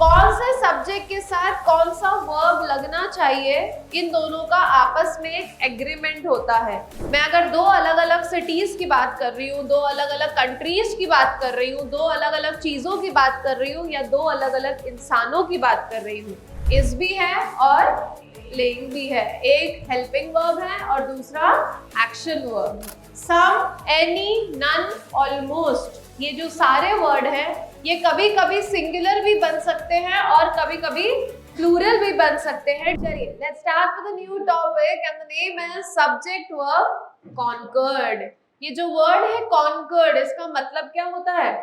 कौन से सब्जेक्ट के साथ कौन सा वर्ब लगना चाहिए, इन दोनों का आपस में एक एग्रीमेंट होता है। मैं अगर दो अलग अलग सिटीज की बात कर रही हूँ, दो अलग अलग कंट्रीज की बात कर रही हूँ, दो अलग अलग चीजों की बात कर रही हूँ, या दो अलग अलग इंसानों की बात कर रही हूँ, इज भी है और प्लेइंग भी है। एक हेल्पिंग वर्ब है और दूसरा एक्शन वर्ब है। सम, एनी, नन, ऑलमोस्ट, ये जो सारे वर्ड हैं ये कभी कभी सिंगुलर भी बन सकते हैं और कभी कभी प्लूरल भी बन सकते हैं। चलिए let's start with a new topic and the name is subject verb concord. ये जो वर्ड है कॉन्कर्ड, इसका मतलब क्या होता है?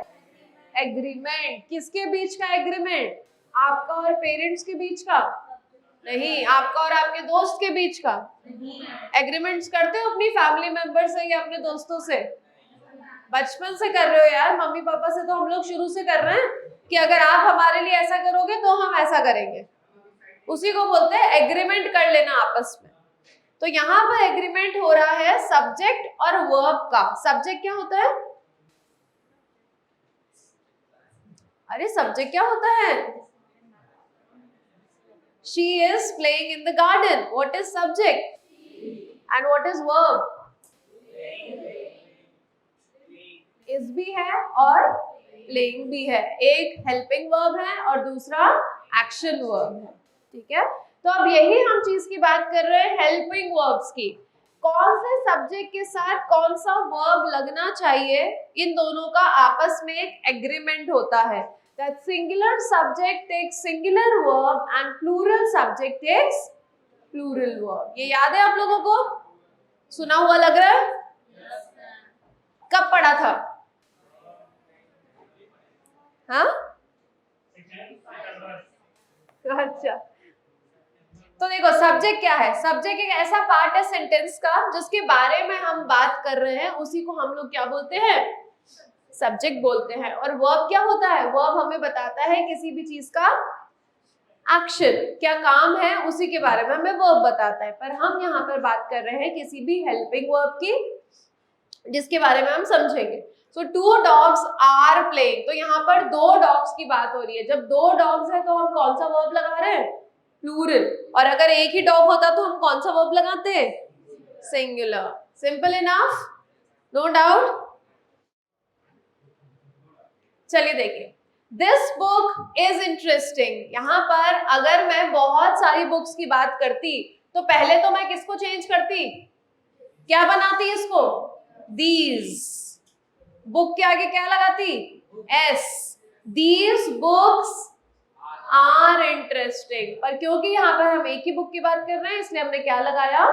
एग्रीमेंट। किसके बीच का एग्रीमेंट? आपका और पेरेंट्स के बीच का? नहीं, आपका और आपके दोस्त के बीच का। एग्रीमेंट्स करते हो अपनी फैमिली मेंबर से या अपने दोस्तों से? बचपन से कर रहे हो यार, मम्मी पापा से तो हम लोग शुरू से कर रहे हैं कि अगर आप हमारे लिए ऐसा करोगे तो हम ऐसा करेंगे। उसी को बोलते हैं एग्रीमेंट कर लेना आपस में। तो यहाँ पर एग्रीमेंट हो रहा है सब्जेक्ट और वर्ब का। सब्जेक्ट क्या होता है? अरे सब्जेक्ट क्या होता है? She is playing in the garden. What is subject? And what is verb? Is भी है और playing भी है। एक helping verb है और दूसरा action verb है। ठीक है, तो अब यही हम चीज की बात कर रहे हैं, helping verbs की। कौन से सब्जेक्ट के साथ कौन सा वर्ब लगना चाहिए, इन दोनों का आपस में एक एग्रीमेंट होता है। That singular subject takes singular verb and plural subject takes plural verb। ये याद है आप लोगों को? सुना हुआ लग रहा है? कब पढ़ा था? हाँ? अच्छा, तो देखो सब्जेक्ट क्या है? सब्जेक्ट एक ऐसा पार्ट है सेंटेंस का जिसके बारे में हम बात कर रहे हैं, उसी को हम लोग क्या बोलते हैं? सब्जेक्ट बोलते हैं। और वर्ब क्या होता है? वर्ब हमें बताता है किसी भी चीज का एक्शन, क्या काम है, उसी के बारे में हमें वर्ब बताता है। पर हम यहाँ पर बात कर रहे हैं किसी भी हेल्पिंग वर्ब की, जिसके बारे में हम समझेंगे। सो 2 dogs आर प्लेइंग, तो यहाँ पर 2 डॉग्स की बात हो रही है। जब 2 डॉग्स है तो हम कौन सा वर्ब लगा रहे हैं? प्लूरल। और अगर एक ही डॉग होता तो हम कौन सा वर्ब लगाते हैं? Singular. Simple enough, no doubt. चलिए देखिए, दिस बुक इज इंटरेस्टिंग। यहाँ पर अगर मैं बहुत सारी बुक्स की बात करती तो पहले तो मैं किसको चेंज करती? क्या बनाती इसको? दीज। बुक के आगे क्या लगाती? S. These books are interesting. पर क्योंकि यहाँ पर हम एक ही बुक की बात कर रहे हैं इसलिए हमने क्या लगाया?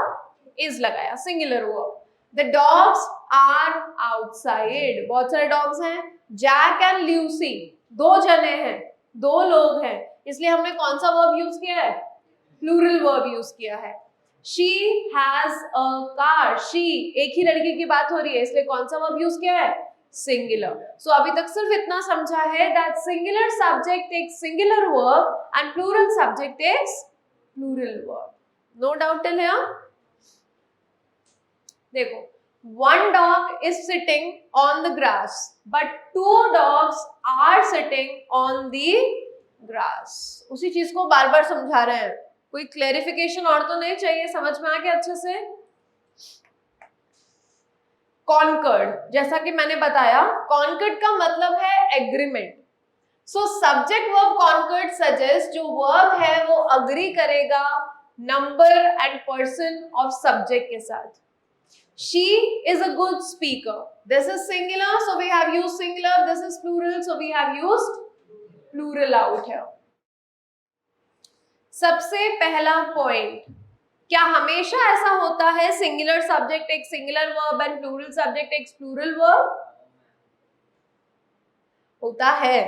इज लगाया, singular verb. The dogs are outside. बहुत सारे डॉग्स हैं, जैक एंड ल्यूसी, 2 जने हैं, 2 लोग हैं, इसलिए हमने कौन सा वर्ब यूज किया है? प्लूरल वर्ब यूज किया है। She has a car। she, एक ही लड़की की बात हो रही है इसलिए कौन सा वर्ब यूज किया है? सिंगुलर। सो अभी तक सिर्फ इतना समझा है that singular subject takes singular verb and plural subject takes plural verb। No doubt till here? देखो, 1 dog is sitting on the grass but 2 dogs are sitting on the grass। उसी चीज को बार बार समझा रहे हैं, कोई क्लेरिफिकेशन और तो नहीं चाहिए? समझ में आ गया अच्छे से? कॉन्कर्ड, जैसा कि मैंने बताया, कॉन्कर्ड का मतलब है agreement. So subject verb concord suggest, जो वर्ब है वो अग्री करेगा number and person of subject के साथ। She is a good speaker. This is singular, so we have used singular. This is plural, so we have used plural out here। सबसे पहला point, क्या हमेशा ऐसा होता है सिंगुलर सब्जेक्ट एक singular verb and plural subject एक plural verb? होता है,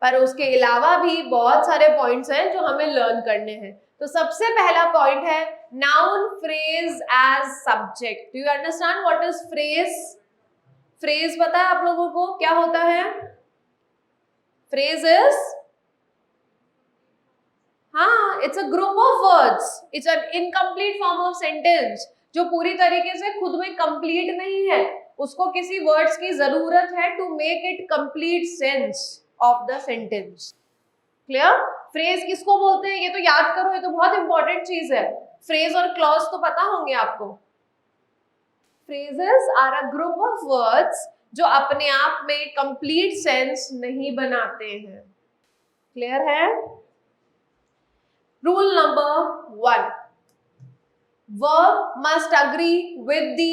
पर उसके अलावा भी बहुत सारे पॉइंट्स हैं जो हमें लर्न करने हैं। तो सबसे पहला पॉइंट है noun phrase as subject. Do you understand what is phrase? Phrase पता है आप लोगों को क्या होता है? फ्रेज इज, हाँ, it's a group of words, it's an incomplete form of sentence, जो पूरी तरीके से खुद में कंप्लीट नहीं है, उसको किसी वर्ड्स की जरूरत है to make it complete sense of the sentence. Clear? Phrase किसको बोलते हैं ये तो याद करो, ये तो बहुत इंपॉर्टेंट चीज है। फ्रेज और क्लॉज तो पता होंगे आपको। Phrases are a group of words जो अपने आप में कंप्लीट सेंस नहीं बनाते हैं। क्लियर है? Rule number 1, verb must agree with the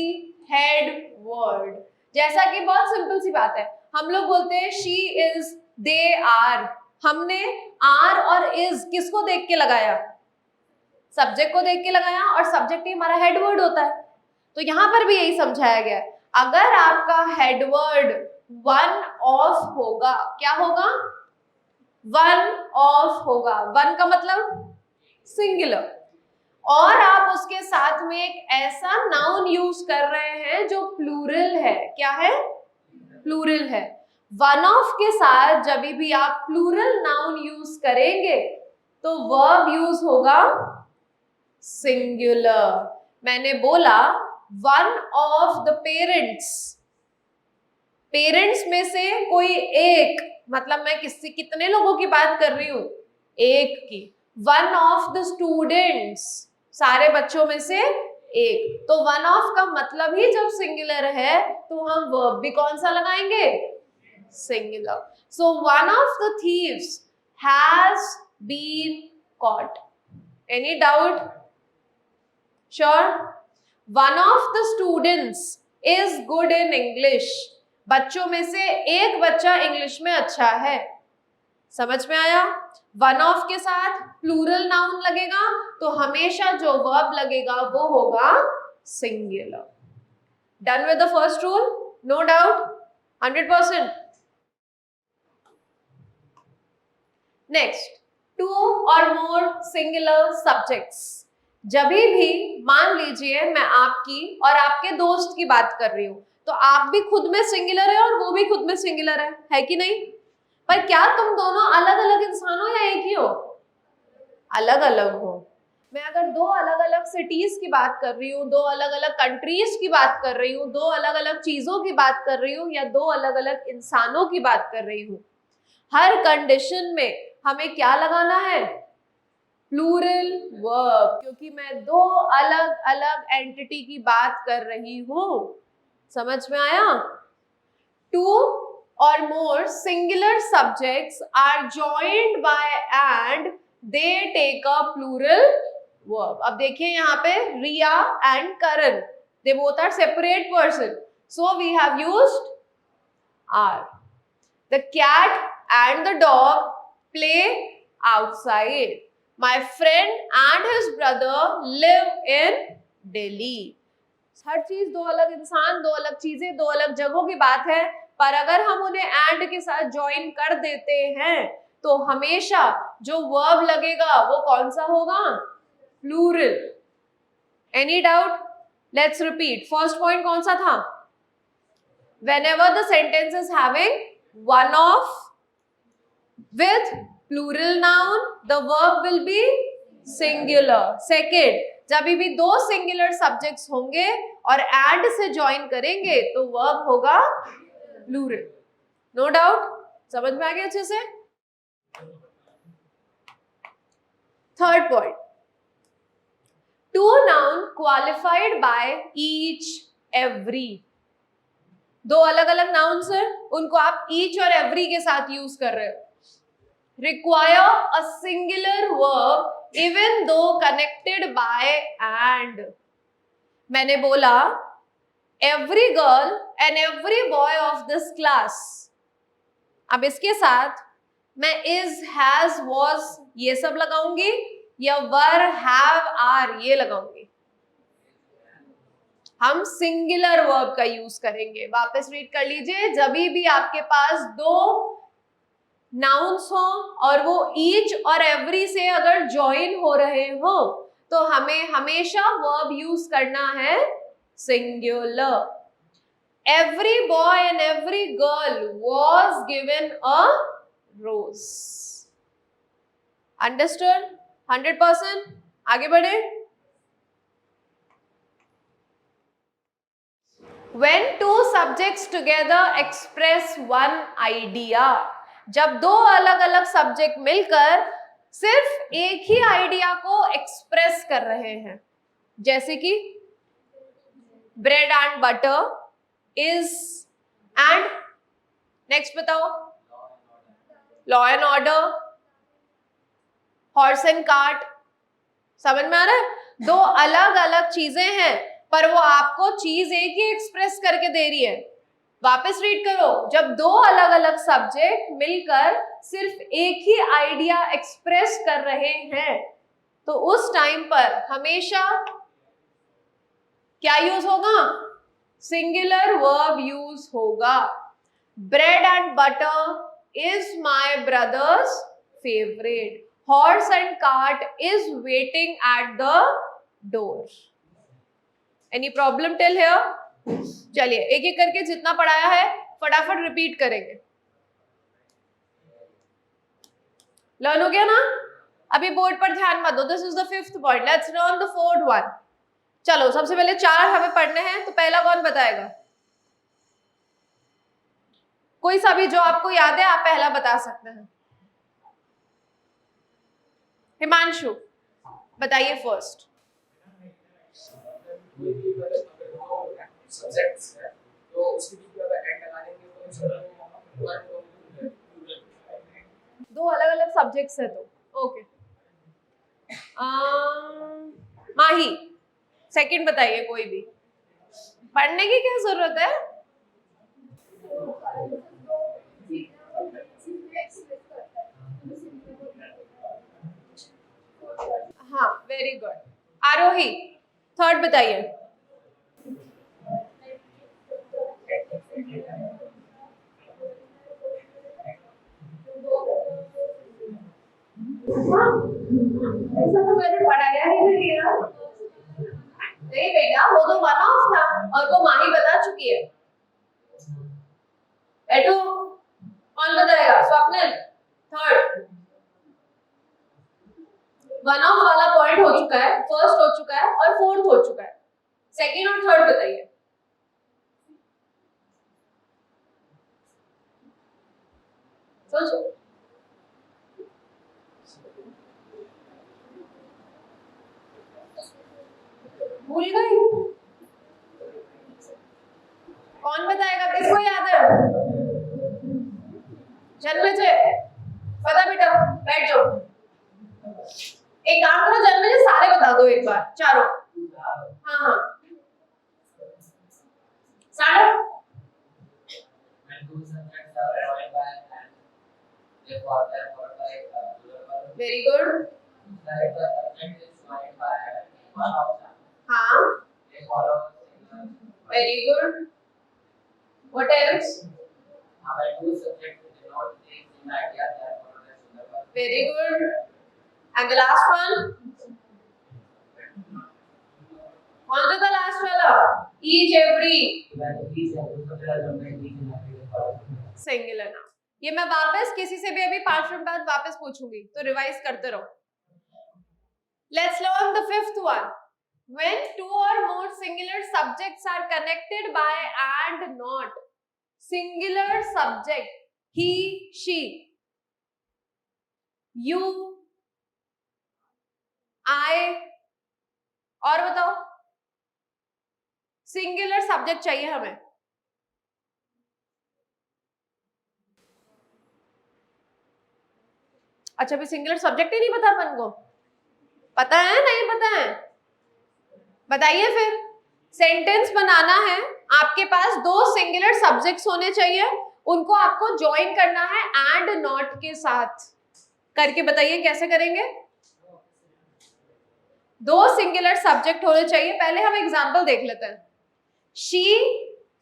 head word. जैसा कि बहुत सिंपल सी बात है, हम लोग बोलते हैं शी इज, दे आर। हमने आर और इज किसको देख के लगाया? सब्जेक्ट को देख के लगाया, और सब्जेक्ट ही हमारा हेड वर्ड होता है। तो यहां पर भी यही समझाया गया है, अगर आपका हेड वर्ड वन ऑफ होगा, क्या होगा? वन ऑफ होगा। वन का मतलब सिंगुलर, और आप उसके साथ में एक ऐसा नाउन यूज कर रहे हैं जो प्लूरल है। क्या है? प्लूरल है। वन ऑफ के साथ जब भी आप प्लूरल नाउन यूज करेंगे तो वर्ब यूज होगा सिंगुलर। मैंने बोला one of the parents, parents में से कोई एक, मतलब मैं कितने लोगों की बात कर रही हूं? एक की। वन ऑफ द स्टूडेंट्स, सारे बच्चों में से एक। तो वन ऑफ का मतलब ही जब सिंगुलर है तो हम वर्ब भी कौन सा लगाएंगे? Singular. So one of the thieves has been caught. Any doubt? Sure? One of the students is good in English. बच्चों में से एक बच्चा इंग्लिश में अच्छा है। समझ में आया? वन ऑफ के साथ प्लूरल नाउन लगेगा तो हमेशा जो वर्ब लगेगा वो होगा singular. Done with the first rule? No doubt? 100%? Next, two और मोर सिंगुलर सब्जेक्ट्स। जब भी मान लीजिए मैं आपकी और आपके दोस्त की बात कर रही हूं, तो आप भी खुद में सिंगुलर है और वो भी खुद में सिंगुलर है कि नहीं? पर क्या तुम दोनों अलग अलग इंसान हो या एक ही हो? अलग अलग हो। मैं अगर दो अलग अलग सिटीज की बात कर रही हूँ, दो अलग अलग कंट्रीज की बात कर रही हूँ, दो अलग अलग चीजों की बात कर रही हूँ, या दो अलग अलग इंसानों की बात कर रही हूँ, हर कंडीशन में हमें क्या लगाना है? प्लूरल वर्ब, क्योंकि मैं दो अलग अलग एंटिटी की बात कर रही हूं। समझ में आया? Two or more singular subjects are joined by and they take a plural verb. अब देखिए यहाँ पे रिया and Karan, they both are separate person, so we have used are. The cat and the dog play outside. My friend and his brother live in Delhi. हर चीज दो अलग इंसान, दो अलग चीजें, दो अलग जगहों की बात है, पर अगर हम उन्हें एंड के साथ ज्वाइन कर देते हैं तो हमेशा जो वर्ब लगेगा वो कौन सा होगा? Plural. Any doubt? Let's repeat. First point कौन सा था? whenever the sentence is having one of with plural noun, the verb will be singular. Second, जब भी दो सिंगुलर सब्जेक्ट्स होंगे और एंड से ज्वाइन करेंगे तो वर्ब होगा प्लूरल। No doubt? समझ में आ गया अच्छे से? Third point, two noun qualified by each every. दो अलग अलग नाउन्स हैं, उनको आप ईच और एवरी के साथ यूज कर रहे हो। require a singular verb even though connected by and. मैंने बोला every girl and every boy of this class. अब इसके साथ मैं is, has, was ये सब लगाऊंगी या were, have, are ये लगाऊंगी। हम सिंगुलर वर्ब का यूज करेंगे। वापस रीड कर लीजिए, जब भी आपके पास दो नाउन्स हो और वो ईच और एवरी से अगर ज्वाइन हो रहे हो तो हमें हमेशा वर्ब यूज करना है singular. Every boy and every girl was given a rose. Understood? 100%? आगे बढ़े। When two subjects together express one idea, जब दो अलग अलग सब्जेक्ट मिलकर सिर्फ एक ही आइडिया को एक्सप्रेस कर रहे हैं, जैसे कि bread and butter is and next बताओ, law and order, horse and cart. समझ में आ रहा है? दो अलग अलग चीजें हैं पर वो आपको चीज एक ही एक्सप्रेस करके दे रही है। वापस रीड करो, जब दो अलग अलग सब्जेक्ट मिलकर सिर्फ एक ही आइडिया एक्सप्रेस कर रहे हैं तो उस टाइम पर हमेशा क्या यूज होगा? सिंगुलर वर्ब यूज होगा। Bread and butter is my brothers favourite, horse and cart is waiting at the door. Any problem till here? चलिए एक एक करके जितना पढ़ाया है फटाफट रिपीट करेंगे। लर्न हो गया ना? अभी बोर्ड पर ध्यान मत दो, this is the fifth point, let's learn the fourth one. चलो सबसे पहले चार हमें पढ़ने हैं, तो पहला कौन बताएगा? कोई सा भी जो आपको याद है आप पहला बता सकते हैं। हिमांशु बताइए फर्स्ट। सब्जेक्ट्स है तो उसके बीच में अगर एंड लगा देंगे तो दो अलग अलग सब्जेक्ट्स है तो ओके। माही सेकंड बताइए, कोई भी। पढ़ने की क्या जरूरत है? हाँ वेरी गुड। आरोही थर्ड बताइए। ऐसा तो मैंने पढ़ाया ही नहीं है। नहीं बेटा, वो तो वन ऑफ था और वो माही बता चुकी है। एटू कौन बताएगा? स्वप्निल थर्ड। वन ऑफ वाला पॉइंट हो चुका है, फर्स्ट हो चुका है और फोर्थ हो चुका है। सेकंड और थर्ड बताइए। सोचो। भूल गई? कौन बताएगा? किसको याद है? जन्मजय पता? बेटा बैठ जाओ। एक काम करो, जन्मजय सारे बता दो एक बार, चारों। हाँ हाँ सारा। Very good. हाँ very good. What else? Very good. And the last one? कौन सा था लास्ट वाला? Each every singular noun. ये मैं वापस किसी से भी अभी 5 मिनट बाद वापस पूछूंगी, तो रिवाइज करते रहो। Let's learn the fifth one. When two or more singular subjects are connected by and not, singular subject he, she, you, I, और बताओ। सिंगुलर सब्जेक्ट चाहिए हमें। अच्छा भी सिंगुलर सब्जेक्ट ही नहीं पता अपन को? पता है? नहीं पता है? बताइए फिर। सेंटेंस बनाना है, आपके पास दो सिंगुलर सब्जेक्ट्स होने चाहिए, उनको आपको ज्वाइन करना है एंड नॉट के साथ। करके बताइए कैसे करेंगे। दो सिंगुलर सब्जेक्ट होने चाहिए। पहले हम एग्जांपल देख लेते हैं। शी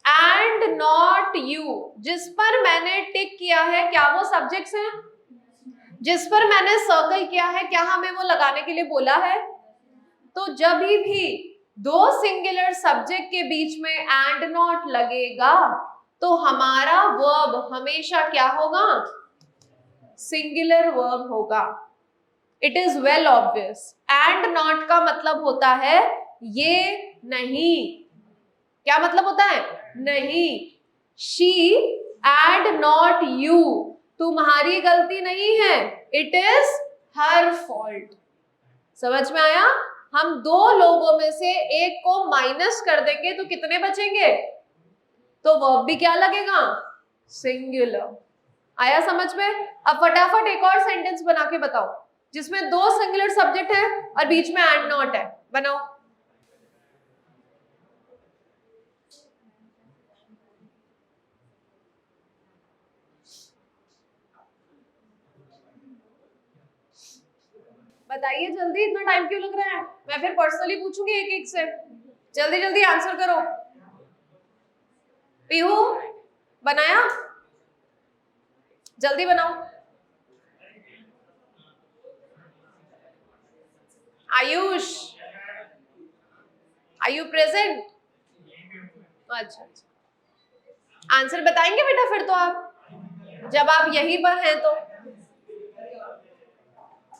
एंड नॉट यू, जिस पर मैंने टिक किया है क्या वो सब्जेक्ट्स हैं? जिस पर मैंने सर्कल किया है क्या हमें वो लगाने के लिए बोला है? तो जब भी दो सिंगुलर सब्जेक्ट के बीच में एंड नॉट लगेगा तो हमारा वर्ब हमेशा क्या होगा? सिंगुलर वर्ब होगा। It is well obvious. And not का मतलब होता है ये नहीं। क्या मतलब होता है? नहीं। शी एंड नॉट यू, तुम्हारी गलती नहीं है, इट इज हर फॉल्ट। समझ में आया? हम दो लोगों में से एक को माइनस कर देंगे तो कितने बचेंगे? तो वर्ब भी क्या लगेगा? सिंगुलर। आया समझ में? अब फटाफट एक और सेंटेंस बना के बताओ जिसमें दो सिंगुलर सब्जेक्ट है और बीच में एंड नॉट है। बनाओ। बताइए जल्दी, इतना टाइम क्यों लग रहा है? मैं फिर पर्सनली पूछूंगी एक एक से। जल्दी जल्दी आंसर करो। पीहू बनाया? जल्दी बनाओ। Ayush, are you present? अच्छा, आंसर बताएंगे बेटा फिर तो आप, जब आप यहीं पर हैं तो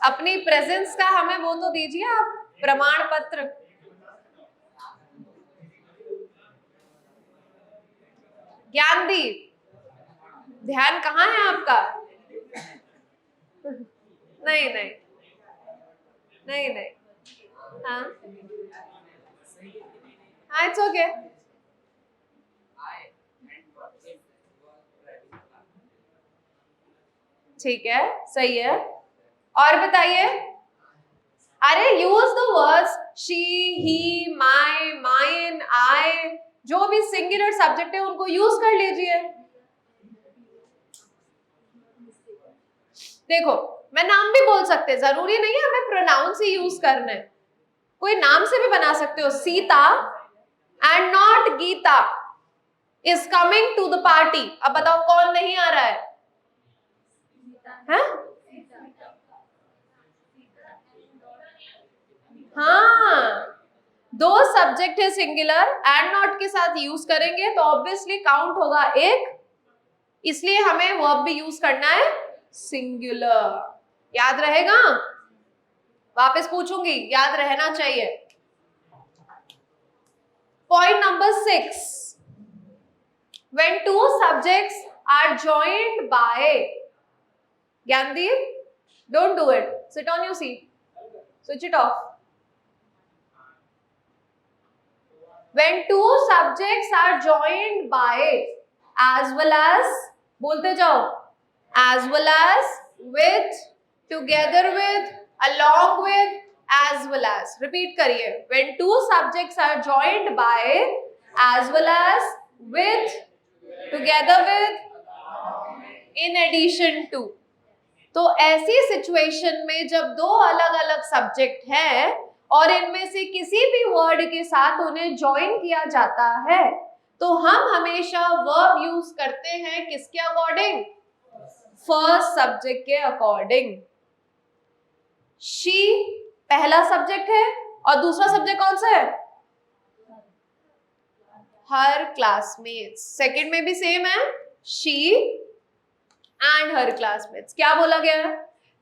अपनी प्रेजेंस का हमें वो तो दीजिए आप, प्रमाण पत्र। ज्ञानदीप, ध्यान कहाँ है आपका? नहीं नहीं नहीं नहीं, हाँ हाँ, इट्स ओके। ठीक है, सही है। और बताइए। अरे use the words she, he, my, mine, I, जो भी सिंगुलर सब्जेक्ट है उनको यूज कर लीजिए। देखो, मैं नाम भी बोल सकते, जरूरी नहीं है हमें प्रोनाउंस ही यूज करना है, कोई नाम से भी बना सकते हो। Sita and not Gita is coming to the party. अब बताओ कौन नहीं आ रहा है? हाँ, दो सब्जेक्ट है सिंगुलर, एंड नॉट के साथ यूज करेंगे तो ऑब्वियसली काउंट होगा एक, इसलिए हमें वर्ब भी यूज करना है सिंगुलर। याद रहेगा? वापस पूछूंगी, याद रहना चाहिए। Point number 6, when two subjects are joined by, Gyandeep, don't do it, sit on your seat, switch it off. When two subjects are joined by, as well as, बोलते जाओ, as well as, with, together with, along with, as well as, repeat करिए। When two subjects are joined by, as well as, with, together with, in addition to, तो ऐसी situation में जब दो अलग अलग सब्जेक्ट हैं और इनमें से किसी भी वर्ड के साथ उन्हें ज्वाइन किया जाता है तो हम हमेशा वर्ब यूज करते हैं किसके अकॉर्डिंग? फर्स्ट सब्जेक्ट के अकॉर्डिंग। शी पहला सब्जेक्ट है और दूसरा सब्जेक्ट कौन सा है? हर क्लासमेट्स। सेकंड में भी सेम है, शी एंड हर क्लासमेट्स। क्या बोला गया है?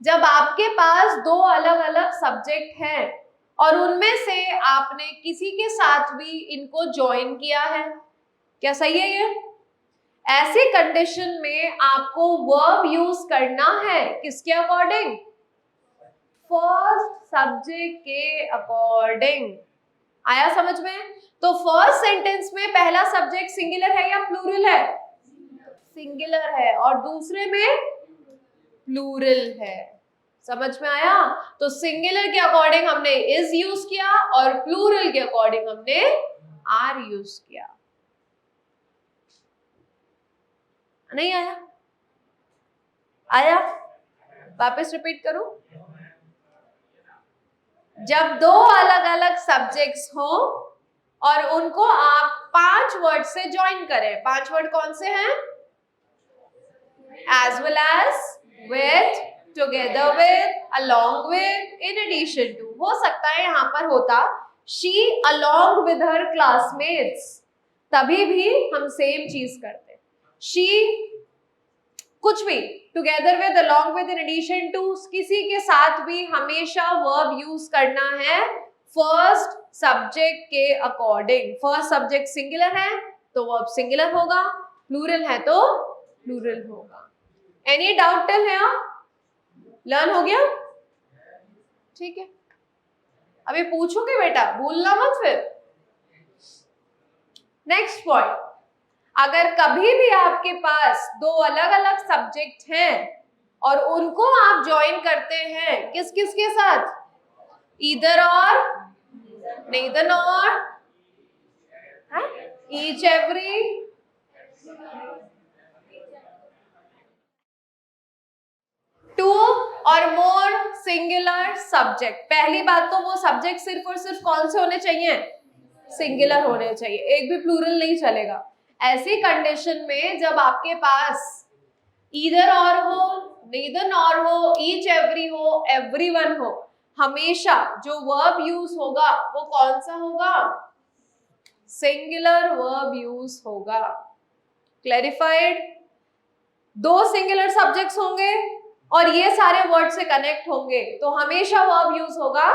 जब आपके पास दो अलग अलग सब्जेक्ट हैं और उनमें से आपने किसी के साथ भी इनको ज्वाइन किया है, क्या सही है ये? ऐसी कंडीशन में आपको वर्ब यूज करना है किसके अकॉर्डिंग? फर्स्ट सब्जेक्ट के अकॉर्डिंग। आया समझ में? तो फर्स्ट सेंटेंस में पहला सब्जेक्ट सिंगुलर है या प्लूरल है? सिंगुलर है, और दूसरे में प्लूरल है। समझ में आया? तो सिंगुलर के अकॉर्डिंग हमने इज यूज किया और प्लूरल के अकॉर्डिंग हमने आर यूज किया। नहीं आया? आया? वापस रिपीट करूं। जब दो अलग अलग सब्जेक्ट्स हो और उनको आप 5 वर्ड से ज्वाइन करें, 5 वर्ड कौन से हैं? as well as, with, together with, along with, in addition to। हो सकता है यहां पर होता she along with her classmates, तभी भी हम सेम चीज करते। she कुछ भी, together with, along with, in addition to, किसी के साथ भी हमेशा verb यूज करना है फर्स्ट सब्जेक्ट के अकॉर्डिंग। फर्स्ट सब्जेक्ट सिंगुलर है तो वर्ब सिंगुलर होगा, प्लूरल है तो प्लूरल होगा। Any doubt till here? Learn हो गया? ठीक है, अभी पूछोगे बेटा, भूलना मत फिर। नेक्स्ट पॉइंट, अगर कभी भी आपके पास दो अलग अलग सब्जेक्ट हैं और उनको आप ज्वाइन करते हैं किस किस के साथ? ईदर और, neither nor, each every, two और मोर सिंगुलर सब्जेक्ट। पहली बात तो वो सब्जेक्ट सिर्फ और सिर्फ कौन से होने चाहिए? सिंगुलर होने चाहिए, एक भी प्लूरल नहीं चलेगा। ऐसी कंडीशन में जब आपके पास ईदर और हो, नीदर नॉर हो, ईच एवरी हो, एवरीवन हो, हमेशा जो वर्ब यूज होगा वो कौन सा होगा? सिंगुलर वर्ब यूज होगा। क्लैरिफाइड? दो सिंगुलर सब्जेक्ट्स होंगे और ये सारे वर्ड से कनेक्ट होंगे तो हमेशा वर्ब यूज होगा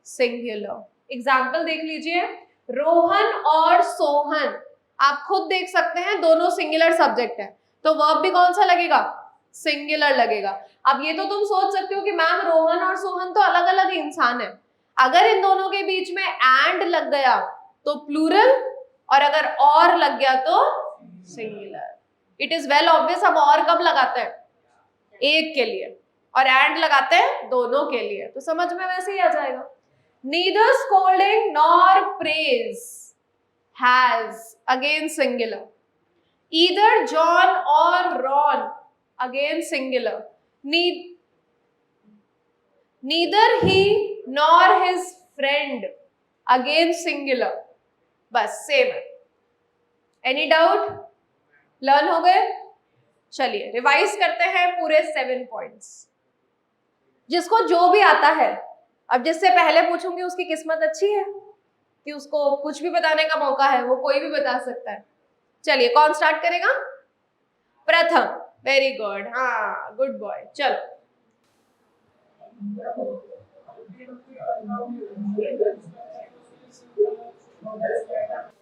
सिंगुलर। एग्जाम्पल देख लीजिए, रोहन और सोहन, आप खुद देख सकते हैं दोनों सिंगुलर सब्जेक्ट है, तो वर्ब भी कौन सा लगेगा? सिंगुलर लगेगा। अब ये तो तुम सोच सकते हो कि मैम रोहन और सोहन तो अलग अलग इंसान है, अगर इन दोनों के बीच में एंड लग गया तो प्लूरल, और अगर और लग गया तो singular. It is well obvious, हम और कब लगाते हैं? एक के लिए, और एंड लगाते हैं दोनों के लिए, तो समझ में वैसे ही आ जाएगा। Neither scolding nor praise has, again singular. Either John और Ron, again singular. Neither he nor his friend, again singular. बस सेम है। Any doubt? लर्न हो गए? चलिए रिवाइज करते हैं पूरे 7 पॉइंट्स, जिसको जो भी आता है। अब जिससे पहले पूछूंगी उसकी किस्मत अच्छी है कि उसको कुछ भी बताने का मौका है, वो कोई भी बता सकता है। चलिए कौन स्टार्ट करेगा? प्रथम, वेरी गुड, हाँ गुड बॉय। चलो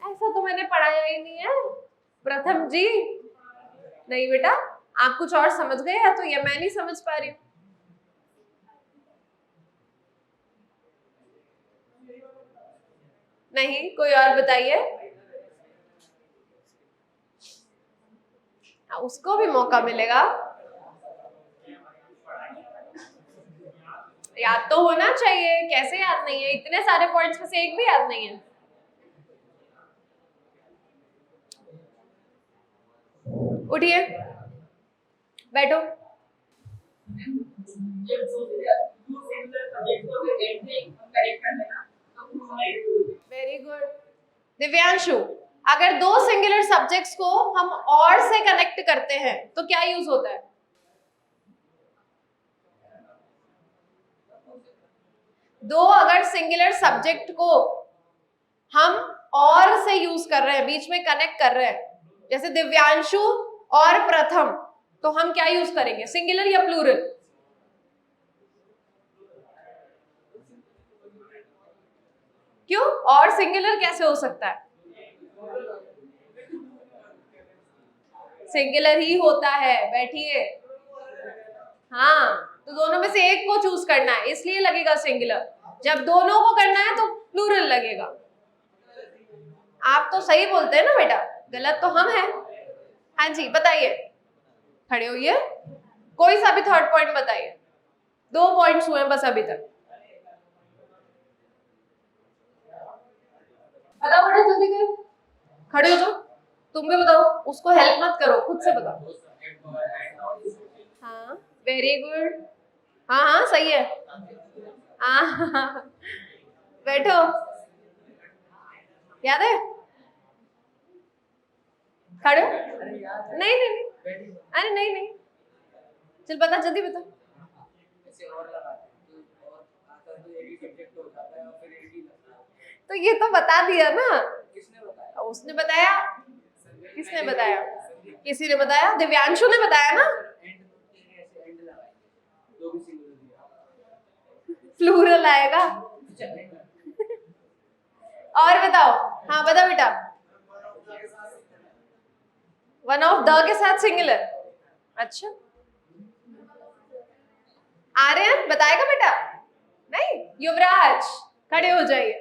ऐसा तो मैंने पढ़ाया ही नहीं है प्रथम जी। नहीं बेटा, आप कुछ और समझ गए या तो ये मैं नहीं समझ पा रही हूँ। नहीं, कोई और बताइए। उसको भी मौका मिलेगा। याद तो होना चाहिए, कैसे याद नहीं है? इतने सारे पॉइंट्स में से एक भी याद नहीं है। उठिए, बैठो। वेरी गुड दिव्यांशु, अगर दो सिंगुलर सब्जेक्ट्स को हम और से कनेक्ट करते हैं तो क्या यूज होता है? दो अगर सिंगुलर सब्जेक्ट को हम और से यूज कर रहे हैं, बीच में कनेक्ट कर रहे हैं, जैसे दिव्यांशु और प्रथम, तो हम क्या यूज करेंगे? सिंगुलर या प्लूरल? क्यों? और सिंगुलर कैसे हो सकता है? सिंगुलर ही होता है, बैठिए। हाँ, तो दोनों में से एक को चूज करना है, इसलिए लगेगा सिंगुलर। जब दोनों को करना है तो प्लूरल लगेगा। आप तो सही बोलते हैं ना बेटा, गलत तो हम हैं। हाँ जी बताइए, खड़े होइए, कोई सा भी थर्ड पॉइंट बताइए। 2 पॉइंट्स हुए बस अभी तक। बताओ बेटा जल्दी करो, खड़े हो जाओ। तुम भी बताओ, उसको हेल्प मत करो, खुद से बताओ। हाँ वेरी गुड, हाँ हाँ सही है। हाँ बैठो, याद है? खड़े हो? नहीं नहीं नहीं, अरे नहीं नहीं, चल बता, जल्दी बता। तो ये तो बता दिया ना। उसने बताया, किसने बताया? किसी ने बताया, दिव्यांशु ने बताया ना। प्लूरल आएगा। और बताओ, हाँ बता बेटा। वन ऑफ द के साथ सिंगुलर, अच्छा आर्यन बताएगा बेटा? नहीं, युवराज खड़े हो जाइए।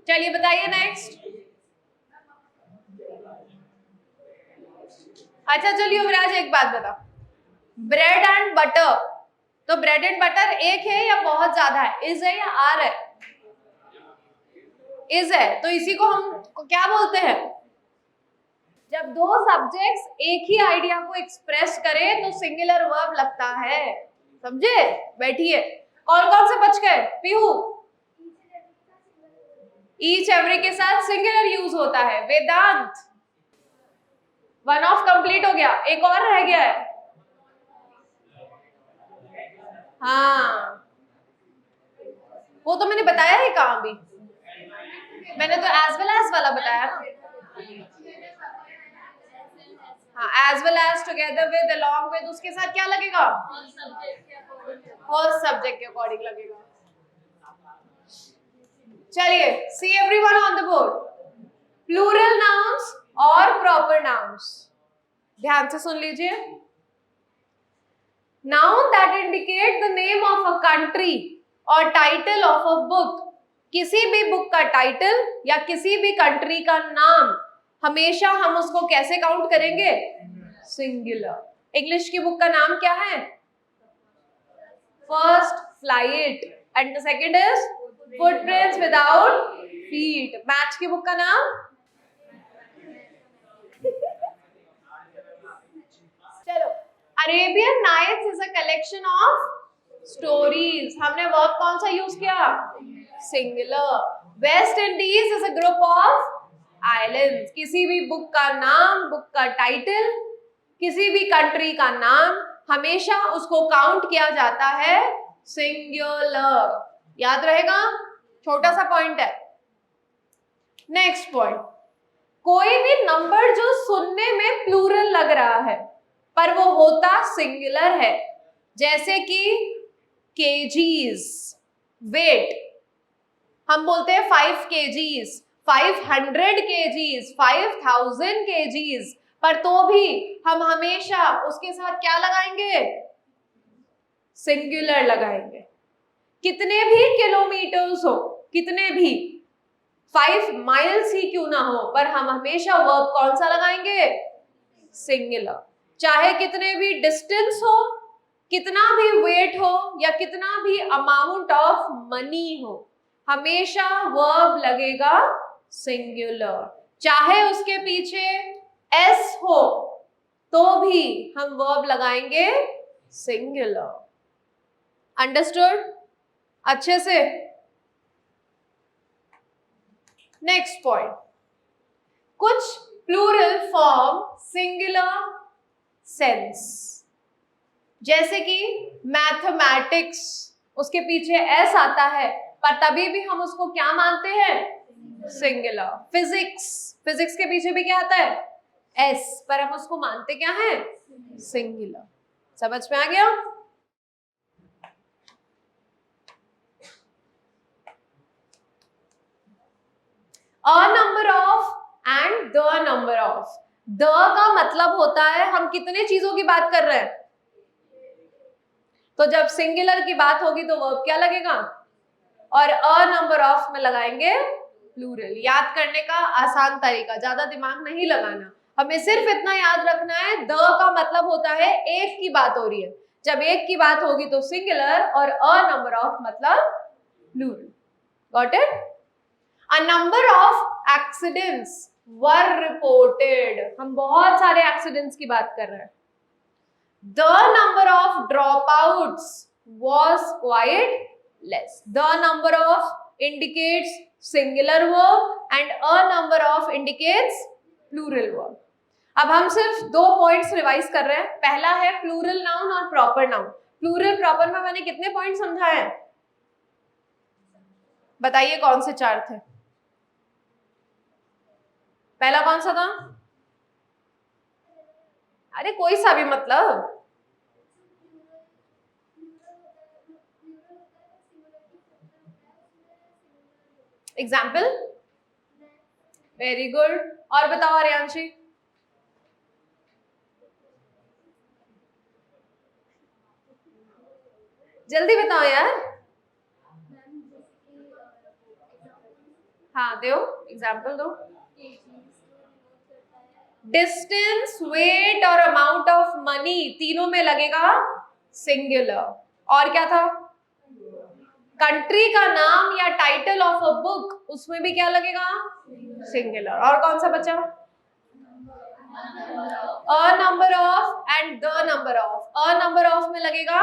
चलिए बताइए नेक्स्ट। अच्छा चलिए युवराज एक बात बता, ब्रेड एंड बटर, तो ब्रेड एंड बटर एक है या बहुत ज्यादा है? इज है या आर है? इज है, तो इसी को हम क्या बोलते हैं? जब दो सब्जेक्ट्स एक ही आइडिया को एक्सप्रेस करें तो सिंगुलर वर्ब लगता है, समझे? बैठिए। कौन कौन से बच गए? पीहू, ईच एवरी के साथ सिंगुलर यूज होता है। वेदांत, वन ऑफ कंप्लीट हो गया, एक और रह गया है। हाँ वो तो मैंने बताया है कहाँ भी, मैंने तो एज वेल एज वाला बताया ना। हाँ, as well as, together with, along with, उसके साथ क्या लगेगा? फर्स्ट सब्जेक्ट के अकॉर्डिंग लगेगा। चलिए, see everyone on the board, plural nouns और प्रॉपर नाउन्स, ध्यान से सुन लीजिए। Noun that indicate the name of a country और टाइटल ऑफ अ बुक, किसी भी बुक का टाइटल या किसी भी कंट्री का नाम हमेशा हम उसको कैसे काउंट करेंगे? सिंगुलर। इंग्लिश की बुक का नाम क्या है? First flight, and the second is footprints without feet. Maths की बुक का नाम? चलो, Arabian nights is a collection of stories, हमने वर्ब कौन सा यूज किया? Singular. West Indies is a group of islands, किसी भी बुक का नाम, बुक का टाइटल, किसी भी कंट्री का नाम, हमेशा उसको काउंट किया जाता है सिंगुलर, याद रहेगा, छोटा सा पॉइंट है। नेक्स्ट पॉइंट, कोई भी नंबर जो सुनने में प्लूरल लग रहा है पर वो होता सिंगुलर है, जैसे कि केजीज, वेट, हम बोलते हैं 5 केजीज, 500 केजीज, 5000 केजीज, पर तो भी हम हमेशा उसके साथ क्या लगाएंगे? सिंगुलर लगाएंगे। कितने भी किलोमीटर्स हो, कितने भी 5 माइल्स ही क्यों ना हो, पर हम हमेशा वर्ब कौन सा लगाएंगे? सिंगुलर। चाहे कितने भी डिस्टेंस हो, कितना भी वेट हो, या कितना भी अमाउंट ऑफ मनी हो, हमेशा वर्ब लगेगा सिंगुलर। चाहे उसके पीछे एस हो तो भी हम वर्ब लगाएंगे सिंगुलर। अंडरस्टूड अच्छे से? नेक्स्ट पॉइंट, कुछ प्लूरल फॉर्म सिंगुलर सेंस, जैसे कि मैथमेटिक्स, उसके पीछे एस आता है पर तभी भी हम उसको क्या मानते हैं? सिंगुलर। फिजिक्स, फिजिक्स के पीछे भी क्या आता है? एस, पर हम उसको मानते क्या है? सिंगुलर। समझ में आ गया? अ number of and the number of, the का मतलब होता है हम कितने चीजों की बात कर रहे हैं, तो जब सिंगुलर की बात होगी तो वर्ब क्या लगेगा? और अ नंबर ऑफ में लगाएंगे प्लूरल। याद करने का आसान तरीका, ज्यादा दिमाग नहीं लगाना, हमें सिर्फ इतना याद रखना है, द का मतलब होता है एक की बात हो रही है, जब एक की बात होगी तो सिंगुलर, और अ नंबर ऑफ मतलब plural. Got it? A number of accidents were reported, हम बहुत सारे एक्सीडेंट्स की बात कर रहे हैं। The number of dropouts was quite less. The number of indicates singular verb and a number of indicates plural verb. अब हम सिर्फ 2 पॉइंट्स रिवाइज कर रहे हैं। पहला है प्लूरल नाउन और प्रॉपर नाउन। प्लूरल प्रॉपर में मैंने कितने पॉइंट समझाए? बताइए कौन से 4 थे? पहला कौन सा था? अरे कोई सा भी, मतलब एग्जाम्पल। Very good. और बताओ आर्यांशी। जल्दी बताओ यार। हाँ दो एग्जाम्पल दो। डिस्टेंस, वेट और अमाउंट ऑफ मनी, तीनों में लगेगा सिंगुलर। और क्या था? कंट्री का नाम या टाइटल ऑफ अ बुक, उसमें भी क्या लगेगा? सिंगुलर। और कौन सा बचा? अ number of and the number of. A number of में लगेगा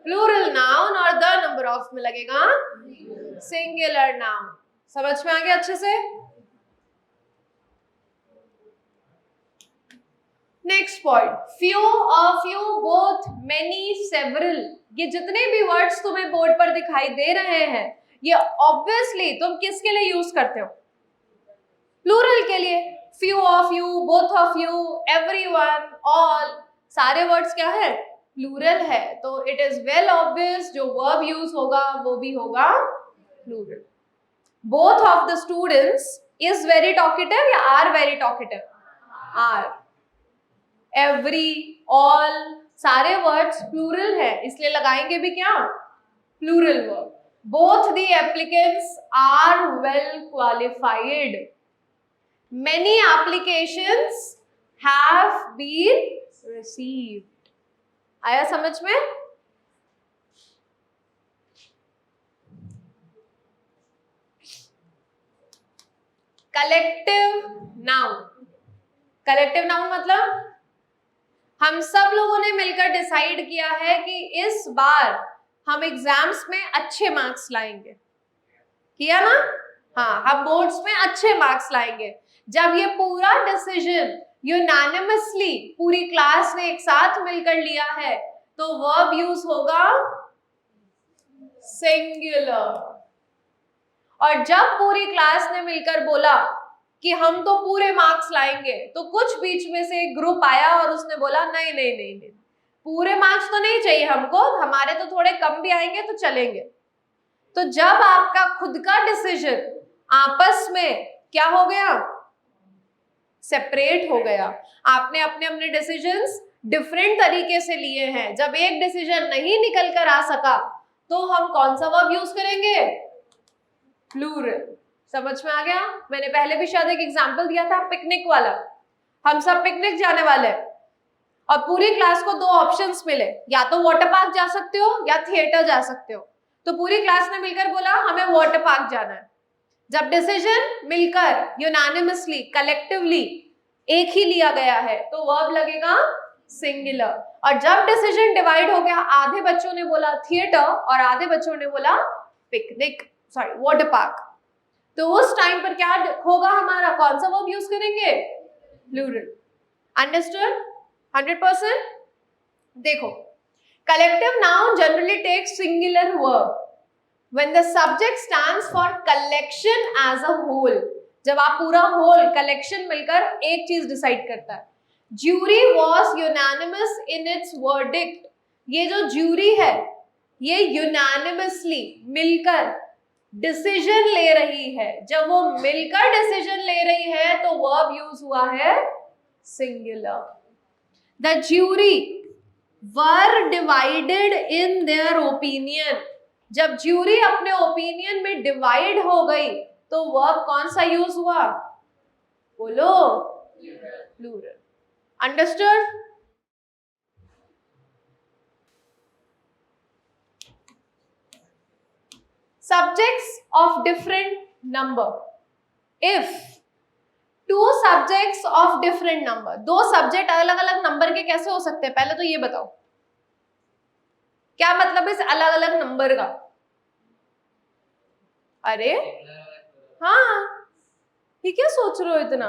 प्लूरल नाउन और द नंबर ऑफ में लगेगा सिंगुलर नाउन। समझ में आ गया अच्छे से? Next point, few, a few, both, many, several. ये जितने भी वर्ड्स तुम्हें बोर्ड पर दिखाई दे रहे हैं, ये ऑब्वियसली तुम किसके लिए यूज करते हो? प्लूरल के लिए। Few of you, both of you, everyone, all, सारे वर्ड्स क्या है? प्लूरल है। तो इट इज वेल ऑब्वियस जो वर्ब यूज होगा वो भी होगा plural. Both of the students is very talkative या are very talkative? Are. Every, all, सारे वर्ड्स प्लूरल है, इसलिए लगाएंगे भी क्या? Plural verb. Both the applicants are well qualified. Many applications have been received. आया समझ में? Collective noun. कलेक्टिव नाउन मतलब हम सब लोगों ने मिलकर डिसाइड किया है कि इस बार हम एग्जाम्स में अच्छे मार्क्स लाएंगे। किया ना? हाँ, हम बोर्ड्स में अच्छे मार्क्स लाएंगे। जब ये पूरा डिसीजन यूनानिमसली पूरी क्लास ने एक साथ मिलकर लिया है तो वर्ब यूज होगा सिंगुलर। और जब पूरी क्लास ने मिलकर बोला कि हम तो पूरे मार्क्स लाएंगे, तो कुछ बीच में से एक ग्रुप आया और उसने बोला नहीं नहीं नहीं नहीं, पूरे मार्क्स तो नहीं चाहिए हमको, हमारे तो थोड़े कम भी आएंगे तो चलेंगे। तो जब आपका खुद का डिसीजन आपस में क्या हो गया? सेपरेट हो गया। आपने अपने अपने डिसीजंस डिफरेंट तरीके से लिए हैं। जब एक डिसीजन नहीं निकल कर आ सका तो हम कौन सा वर्ब यूज करेंगे? प्लूरल। समझ में आ गया? मैंने पहले भी शायद एक एग्जांपल दिया था पिकनिक वाला। हम सब पिकनिक जाने वाले हैं और पूरी क्लास को दो ऑप्शंस मिले, या तो वाटर पार्क जा सकते हो या थिएटर जा सकते हो। तो पूरी क्लास ने मिलकर बोला हमें वाटर पार्क जाना है। जब डिसीजन मिलकर यूनानिमसली कलेक्टिवली एक ही लिया गया है तो वर्ब लगेगा सिंगुलर। और जब डिसीजन डिवाइड हो गया, आधे बच्चों ने बोला थिएटर और आधे बच्चों ने बोला पिकनिक, सॉरी वाटर पार्क, तो उस टाइम पर क्या होगा हमारा? कौन सा वर्ब यूज करेंगे? प्लूरल। अंडरस्टूड? 100%? देखो, collective noun generally takes singular verb when the subject stands for collection as a whole। जब आप पूरा होल कलेक्शन मिलकर एक चीज डिसाइड करता है। Jury was unanimous in its verdict। ये जो ज्यूरी है ये यूनानिमसली मिलकर डिसीजन ले रही है। जब वो मिलकर डिसीजन ले रही है तो वर्ब यूज हुआ है singular. The jury were divided in their opinion. जब ज्यूरी अपने ओपिनियन में डिवाइड हो गई तो वर्ब कौन सा यूज हुआ? बोलो, plural. Understood? Subjects of different number। If two subjects of different number, दो सब्जेक्ट अलग अलग नंबर के कैसे हो सकते हैं? पहले तो ये बताओ क्या मतलब है इस अलग अलग नंबर का? अरे हाँ, ये क्या सोच रहे हो इतना?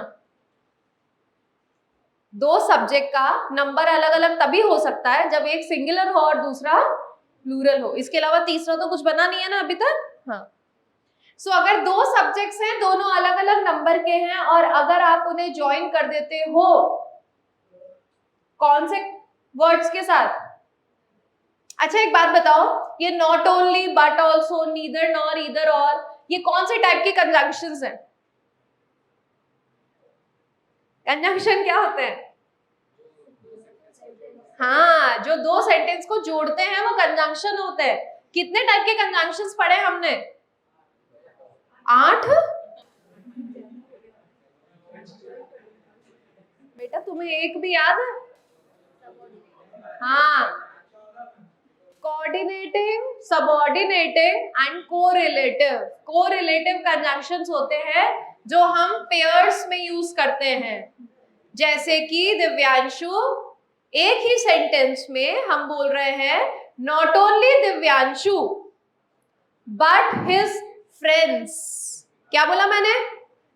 दो सब्जेक्ट का नंबर अलग अलग तभी हो सकता है जब एक सिंगुलर हो और दूसरा प्लूरल हो। इसके अलावा तीसरा तो कुछ बना नहीं है ना अभी तक। हाँ, सो अगर दो सब्जेक्ट्स हैं, दोनों अलग अलग नंबर के हैं, और अगर आप उन्हें ज्वाइन कर देते हो कौन से वर्ड्स के साथ? अच्छा एक बात बताओ, ये not only, but also, neither nor, either और, ये कौन से टाइप के कंजंक्शंस हैं? कंजंक्शन क्या होते हैं? हाँ, जो दो सेंटेंस को जोड़ते हैं वो कंजंक्शन होते हैं। कितने टाइप के कंजंक्शंस पढ़े हमने? 8। बेटा तुम्हें एक भी याद है? हाँ, coordinating, subordinating and correlative. Correlative conjunctions होते हैं जो हम पेयर्स में यूज करते हैं। जैसे कि दिव्यांशु, एक ही सेंटेंस में हम बोल रहे हैं not only Divyanshu but his friends. क्या बोला मैंने?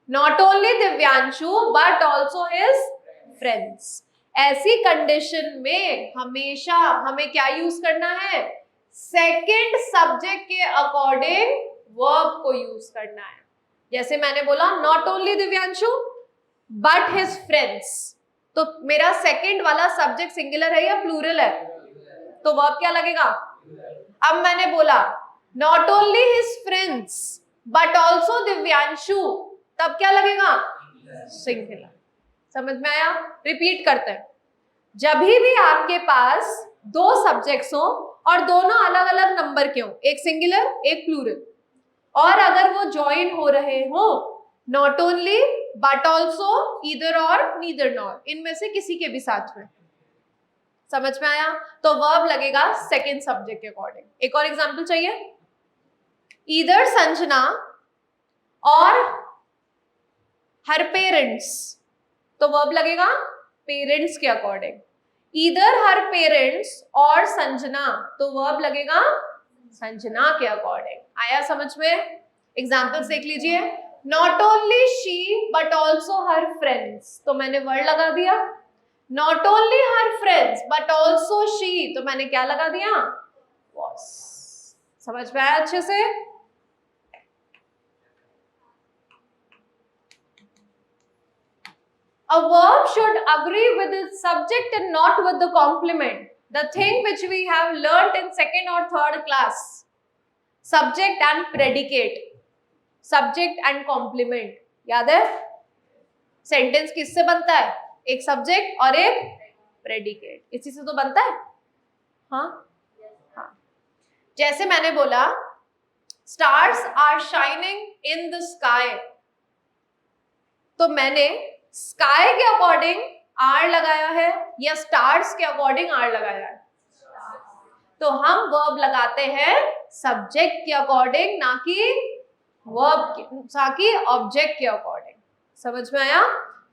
Not only Divyanshu but also his friends. ऐसी कंडीशन में हमेशा हमें क्या यूज करना है? सेकंड सब्जेक्ट के अकॉर्डिंग वर्ब को यूज करना है। जैसे मैंने बोला not only Divyanshu but his friends, तो मेरा सेकंड वाला सब्जेक्ट सिंगुलर है या प्लूरल है? तो वर्ब क्या लगेगा? अब मैंने बोला not only his friends but also Divyanshu, तब क्या लगेगा? सिंगुलर। समझ में आया? रिपीट करते हैं। जब भी आपके पास दो सब्जेक्ट्स हो और दोनों अलग अलग नंबर के हो, एक सिंगुलर एक प्लूरल, और अगर वो ज्वाइन हो रहे हो not only but also, either और नीदर नॉर, इनमें से किसी के भी साथ में, समझ में आया? तो वर्ब लगेगा सेकंड सब्जेक्ट के अकॉर्डिंग। एक और एग्जांपल चाहिए? ईदर संजना और हर पेरेंट्स, तो वर्ब लगेगा पेरेंट्स के अकॉर्डिंग। ईदर हर पेरेंट्स और संजना, तो वर्ब लगेगा संजना के अकॉर्डिंग। आया समझ में? एग्जाम्पल्स देख लीजिए। Not only she but also her friends, तो मैंने वर्ड लगा दिया। Not only her friends but also she, तो मैंने क्या लगा दिया? वॉस। समझ में आया अच्छे से? A verb should agree with its subject and not with the complement. The thing which we have learnt in second or third class. Subject and predicate. Subject and complement. याद है? सेंटेंस किससे बनता है? एक सब्जेक्ट और एक predicate, इसी से तो बनता है। हाँ हाँ, जैसे मैंने बोला stars are shining in the sky, तो मैंने स्काई के अकॉर्डिंग आर लगाया है या स्टार्स के अकॉर्डिंग आर लगाया है? तो हम वर्ब लगाते हैं सब्जेक्ट के अकॉर्डिंग, ना कि वर्ब, ना कि ऑब्जेक्ट के अकॉर्डिंग। समझ में आया?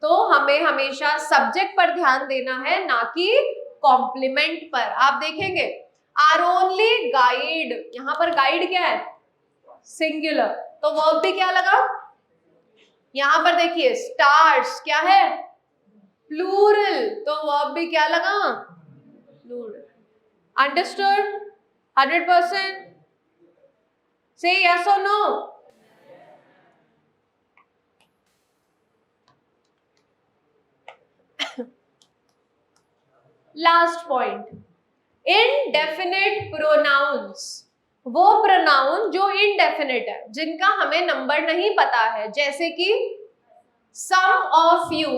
तो हमें हमेशा सब्जेक्ट पर ध्यान देना है, ना कि कॉम्प्लीमेंट पर। आप देखेंगे आर ओनली गाइड, यहां पर गाइड क्या है? सिंगुलर, तो वर्ब भी क्या लगा? यहां पर देखिए स्टार्स क्या है? प्लूरल, तो वर्ब भी क्या लगा? प्लूरल। अंडरस्टूड? 100%? से यस और no? Last point, indefinite pronouns. वो प्रोनाउन जो इनडेफिनेट है, जिनका हमें नंबर नहीं पता है, जैसे कि सम ऑफ यू,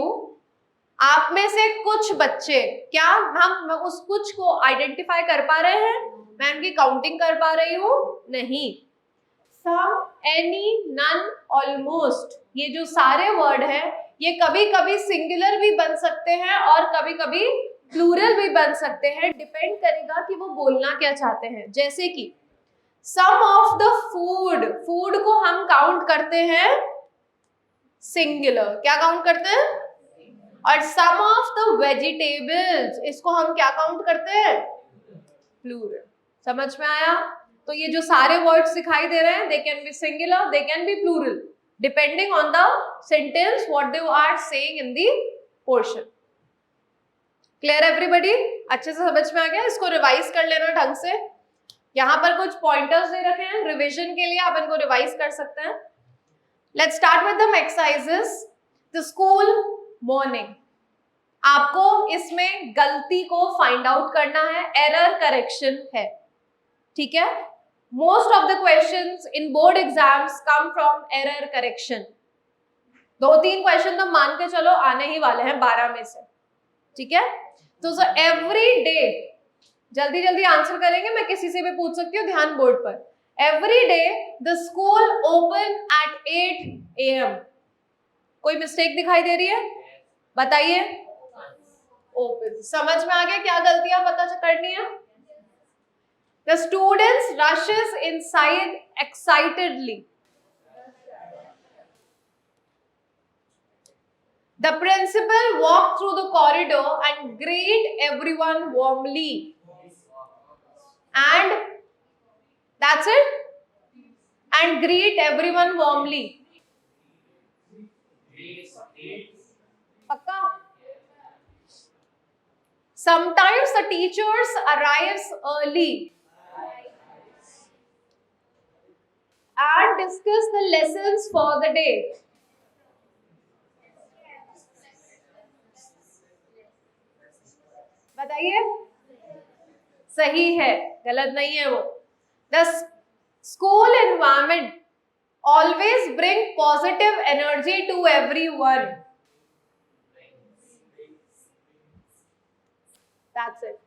आप में से कुछ बच्चे। क्या हम उस कुछ को आइडेंटिफाई कर पा रहे हैं? मैं उनकी काउंटिंग कर पा रही हूं? नहीं। सम, एनी, नन, ऑलमोस्ट, ये जो सारे वर्ड हैं ये कभी कभी सिंगुलर भी बन सकते हैं और कभी कभी प्लूरल भी बन सकते हैं, डिपेंड करेगा कि वो बोलना क्या चाहते हैं। जैसे कि सम ऑफ द फूड, फूड को हम काउंट करते हैं सिंगुलर, क्या काउंट करते हैं? और सम ऑफ द वेजिटेबल्स, इसको हम क्या काउंट करते हैं? प्लूरल। समझ में आया? तो ये जो सारे वर्ड्स दिखाई दे रहे हैं, they can be singular, they can be plural, depending on the sentence what they are saying in the portion. Clear everybody? अच्छे से समझ में आ गया? इसको रिवाइज कर लेना ढंग से। यहाँ पर कुछ पॉइंटर्स दे रखे हैं रिवीजन के लिए, आप इनको रिवाइज कर सकते हैं। Let's start with the exercises. The school morning, आपको इसमें गलती को फाइंड आउट करना है, एरर करेक्शन है, ठीक है? Most of the questions in board exams come from error correction. 2-3 question तो मान के चलो आने ही वाले हैं 12 में से, ठीक है? तो एवरी डे, जल्दी जल्दी आंसर करेंगे, मैं किसी से भी पूछ सकती हूँ, ध्यान बोर्ड पर। Every day the school open at 8 AM। कोई मिस्टेक दिखाई दे रही है? बताइए। ओपन, समझ में आ गया क्या गलतियां पता करनी है? The students rashes inside excitedly. The principal walked through the corridor and greeted everyone warmly. And that's it? And greet everyone warmly. Pakka? Sometimes the teachers arrives early and discuss the lessons for the day. बताइए, सही है, गलत नहीं है वो। The school environment always bring positive energy to everyone. That's it.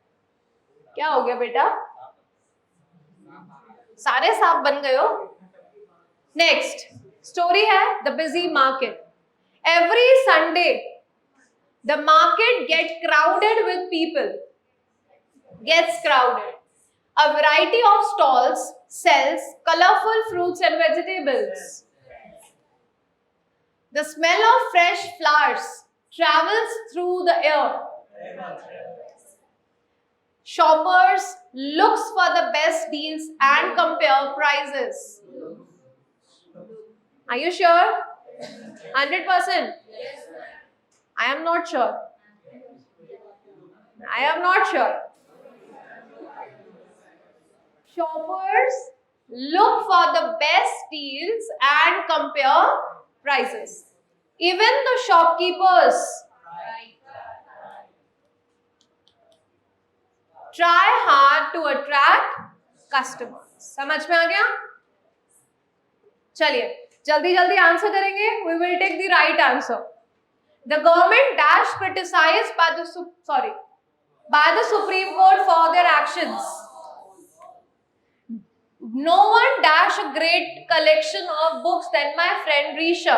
क्या हो गया बेटा? सारे सांप बन गए हो? नेक्स्ट स्टोरी है the busy market. Every Sunday the market gets crowded. A variety of stalls sells colorful fruits and vegetables. The smell of fresh flowers travels through the air. Shoppers looks for the best deals and compare prices. Are you sure? 100%? I am not sure. I am not sure. Shoppers look for the best deals and compare prices. Even the shopkeepers try hard to attract customers. समझ में आ गया? चलिए जल्दी जल्दी answer करेंगे. We will take the right answer. The government dash criticized by the Supreme Court for their actions. No one dash a great collection of books than my friend Risha.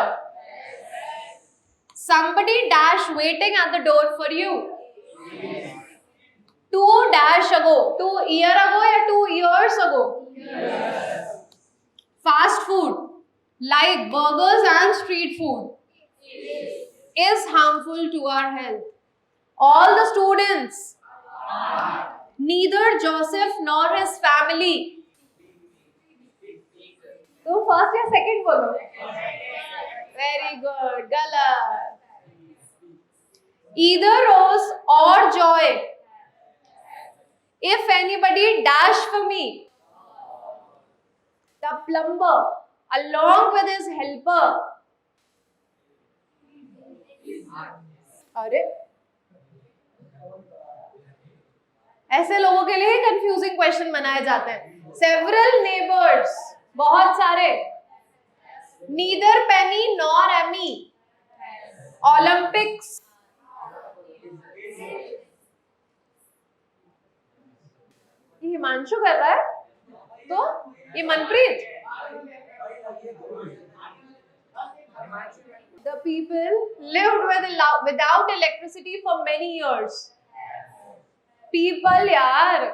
Somebody dash waiting at the door for you. 2 dash ago, 2 year ago या 2 years ago. Fast food like burgers and street food is harmful to our health. All the students, neither Joseph nor his family. तो first या second बोलो. Very good. गलत. Either rose or joy. If anybody dash for me, the plumber along with his helper. अरे ऐसे लोगों के लिए confusing question बनाए जाते हैं. सेवरल नेबर्स, बहुत सारे. नीदर पेनी नॉर एमी. ओलंपिक्स. ये हिमांशु कर रहा है तो ये Manpreet. The people lived without electricity for many years. People यार,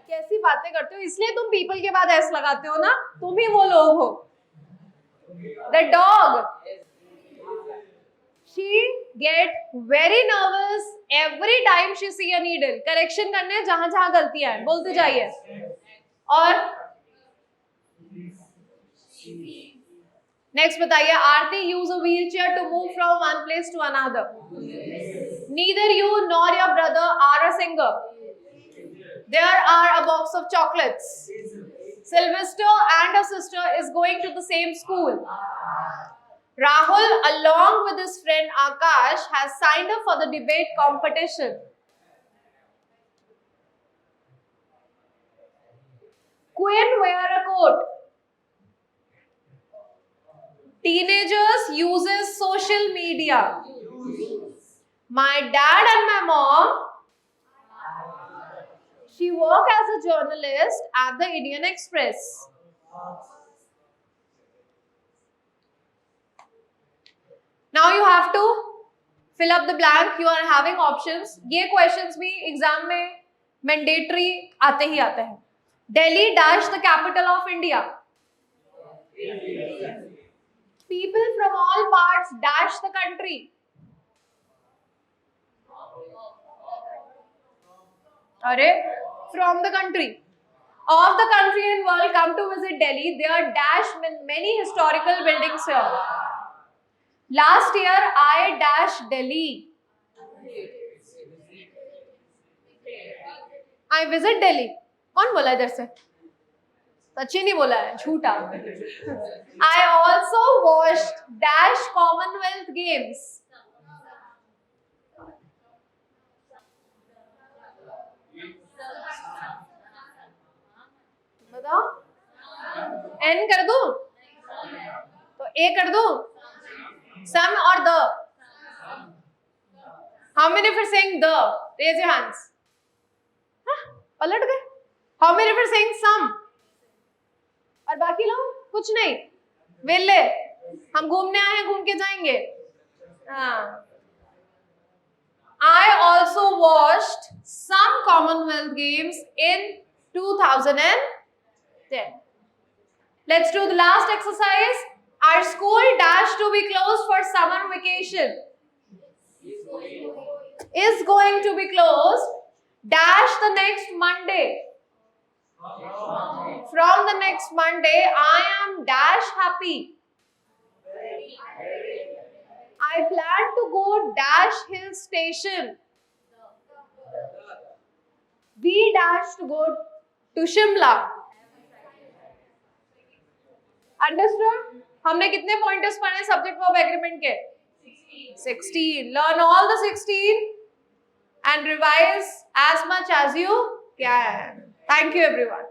कैसी बातें करते हो? इसलिए तुम people के बाद S लगाते हो ना, तुम ही वो लोग हो. The dog, she get very nervous every time she see a needle. Correction करने जहां जहां गलतियां हैं बोलते जाइए. और नेक्स्ट बताइए. Aarti use a wheelchair to move from one place to another. Neither you nor your brother are a singer. There are a box of chocolates. Sylvester and her sister is going to the same school. Rahul, along with his friend Akash, has signed up for the debate competition. Quinn wear a coat. Teenagers uses social media. My dad and my mom, she worked as a journalist at the Indian Express. Now you have to fill up the blank. You are having options. ये questions भी exam में mandatory आते ही आते हैं. Delhi dash the capital of India. People from all parts dash the country. Arey, from the country. Of the country and world come to visit Delhi. There are dash many historical buildings here. Last year I dashed Delhi. I visit Delhi. कौन बोला इधर से? सच्ची नहीं बोला है, झूठा. I also watched dash Commonwealth Games. बताओ. N कर दूं? तो A कर दूं? Some or the? How many for saying the? Raise your hands. पलट गए. How many for saying some? और बाकी लोग कुछ नहीं. वेले. हम घूमने आए हैं, घूम के जाएंगे. हाँ. I also watched some Commonwealth Games in 2010. Let's do the last exercise. Our school dash to be closed for summer vacation. Is going to be closed. Dash the next Monday. From the next Monday, I am dash happy. I plan to go dash hill station. We dash to go to Shimla. Understood? हमने कितने pointers पढ़े subject verb agreement के? 16. Learn all the 16 and revise as much as you can. Thank you everyone.